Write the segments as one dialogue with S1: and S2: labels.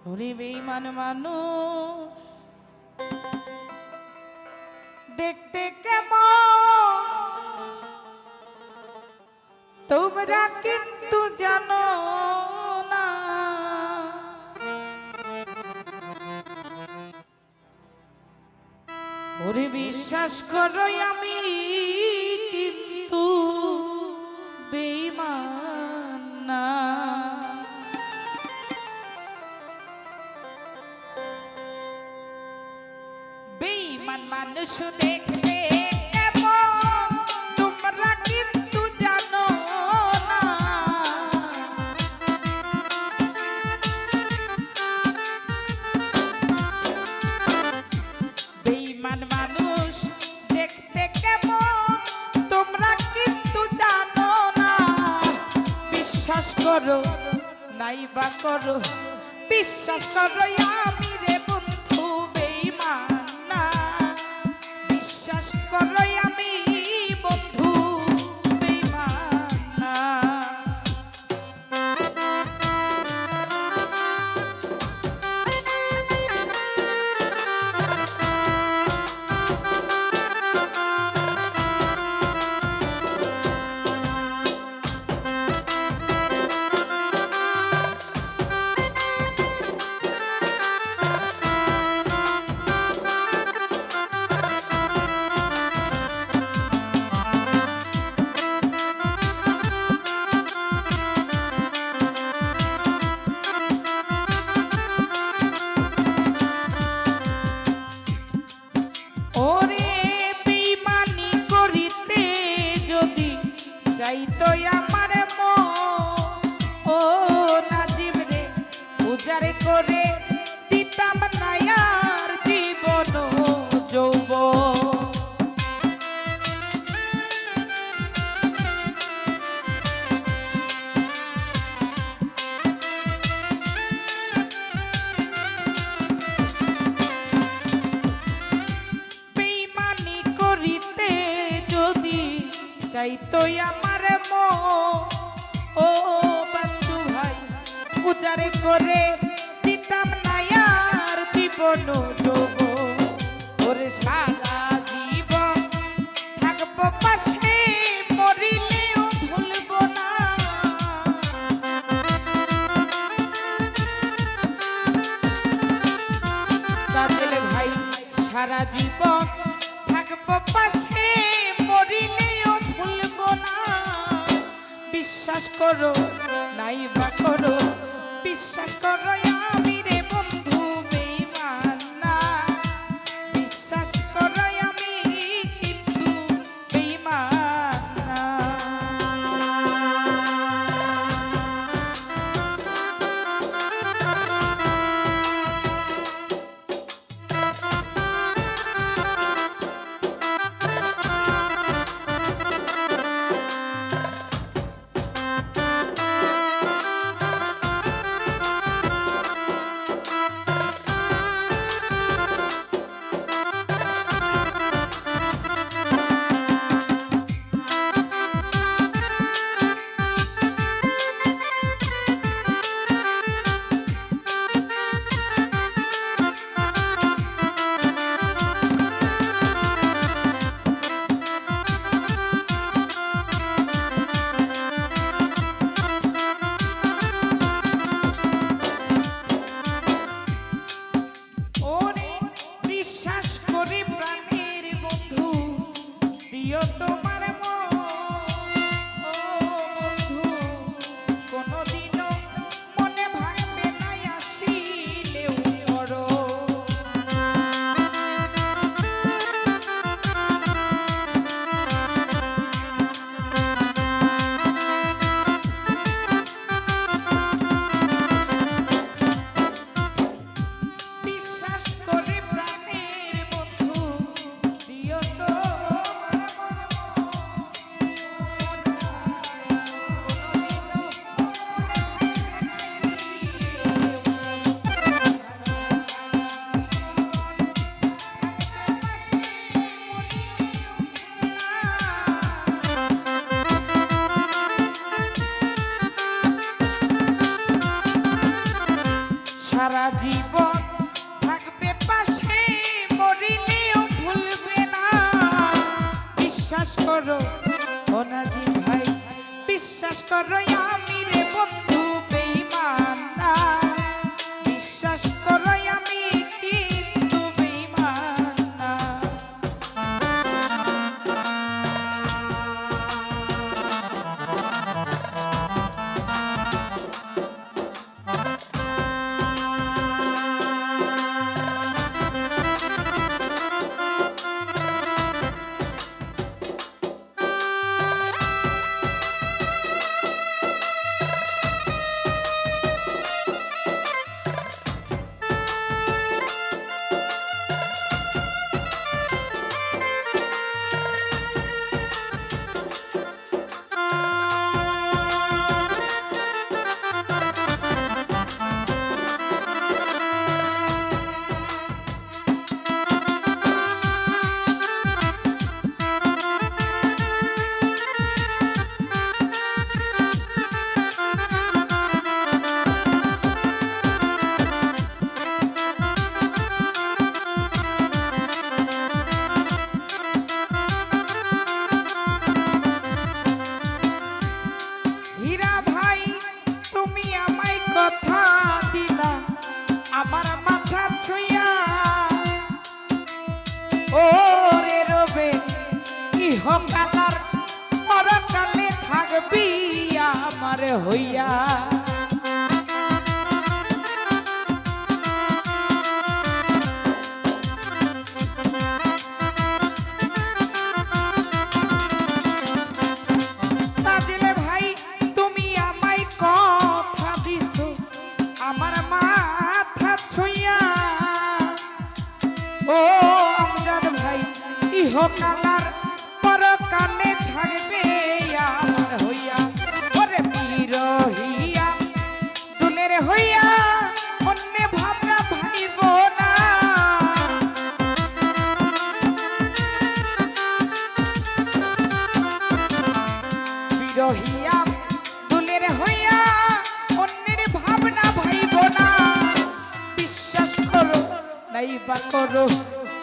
S1: ওরে বেঈমান মানুষ দেখতে কেমন তোমরা কিন্তু জানো না। ওরে বিশ্বাস করো আমি কিন্তু বেঈমান না। বেঈমান মানুষ দেখতে কেমন তোমরা কিন্তু জানো না। বেঈমান মানুষ দেখতে কেমন তোমরা কিন্তু জানো না। বিশ্বাস করো নাই বা করো, বিশ্বাস করো আমি রে বন্ধু বেঈমান না। বিশ্বাস করো আমি বন্ধু বেঈমান না। চাইতো আমার ও নাজিব রে উজাড় করে দিতাম না আর জীবন যৌবন। বেঈমানি করিতে যদি চাইতো আমার ও বাচ্চু ভাই উজাড় করে দিতাম না আর জীবন যৌবন। ওরে সারা জীবন থাকবো পাশে মরিলেও ভুলবো না। তাহলে ভাই সারা জীবন থাকবো পাশে মরিলেও ভুলবো না। বিশ্বাস করো নাই বা করো, বিশ্বাস করো আমি রে বন্ধু বেঈমান না। বিশ্বাস করো আমি কিন্তু বেঈমান না। করো ও নাজিম ভাই, বিশ্বাস করো আমি রে বন্ধু বেঈমান না, বিশ্বাস করো আমি কিন্তু বেঈমান না। হীরা ভাই তুমি আমায় কথা দিলা আমার মাথা ছুঁয়া, ও রে রবে ইহকালার পরকালে থাকবি আমার হইয়া। তাজেলে ভাই তুমি আমায় কথা দিছো আমার মাথা ছুঁয়া, ও আমজাদ ভাই ইহকালার পরকালে থাকবে আমার হইয়া। ওরে বিরহিয়া দুলের হইয়া অন্য ভাবনা ভাইব না, বিরহিয়া দুলের হইয়া অন্যের ভাবনা ভাইব না। বিশ্বাস করো নাই বা করো,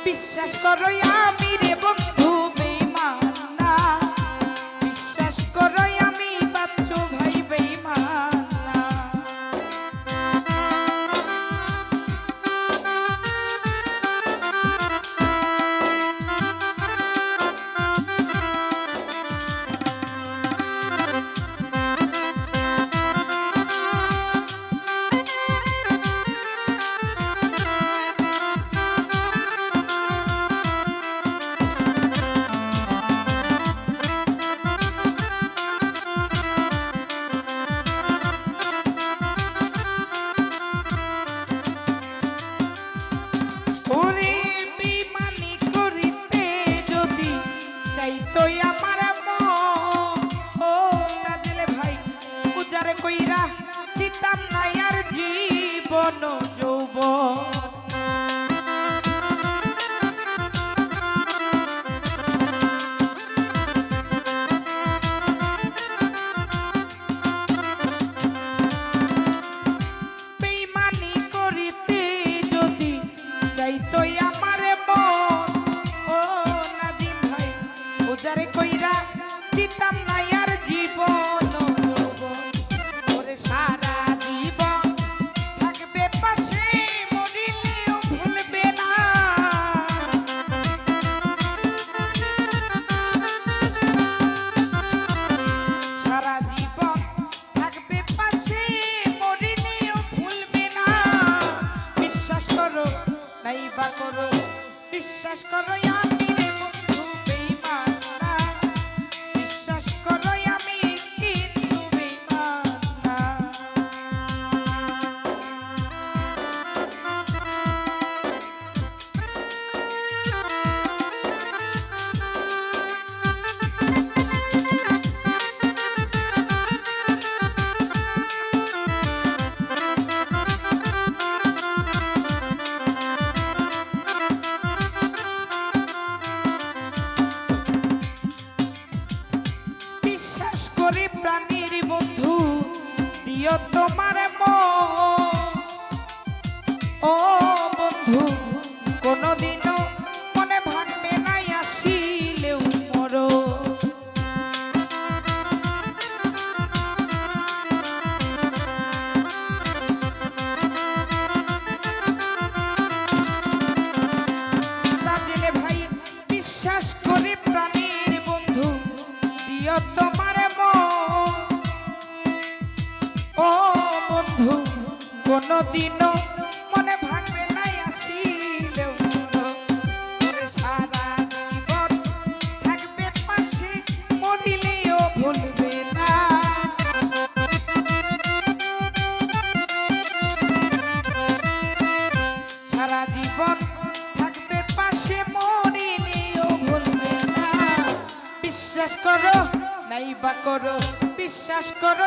S1: বিশ্বাস করো আমি রে বন্ধু বেঈমান না, বিশ্বাস করো আমি বাচ্চু ভাই বেঈমান না। ওরে বেঈমানি করিতে যদি চাইতো আমার মন, ও তাজেলে ভাই উজাড় কইরা দিতাম না আর জীবন যৌবন। বেঈমানি করিতে যদি চাইতো আমার মন, ও নাজিম ভাই উজাড় কইরা দিতাম না আর জীবন যৌবন। ওরে সারা জীবন থাকবে পাশে মরিলেও ভুলবে না, সারা জীবন থাকবে পাশে মরিলেও ভুলবে না। বিশ্বাস করো নাই বা করো, বিশ্বাস করো আমি রে বন্ধু বেঈমান না, বিশ্বাস করো আমি কিন্তু বেঈমান না। দিও তোমার মন, ও বন্ধু কোনদিনও মনে ভাঙবে না আসিলেও মরো। কোনোদিনও মনে ভাঙবে নাই আসিলেও তোরে সারা জীবন থাকবে পাশে মরিলেও ভুলবে না সারা জীবন থাকবে পাশে মরিলেও ভুলবে না বিশ্বাস করো নাই বা করো বিশ্বাস করো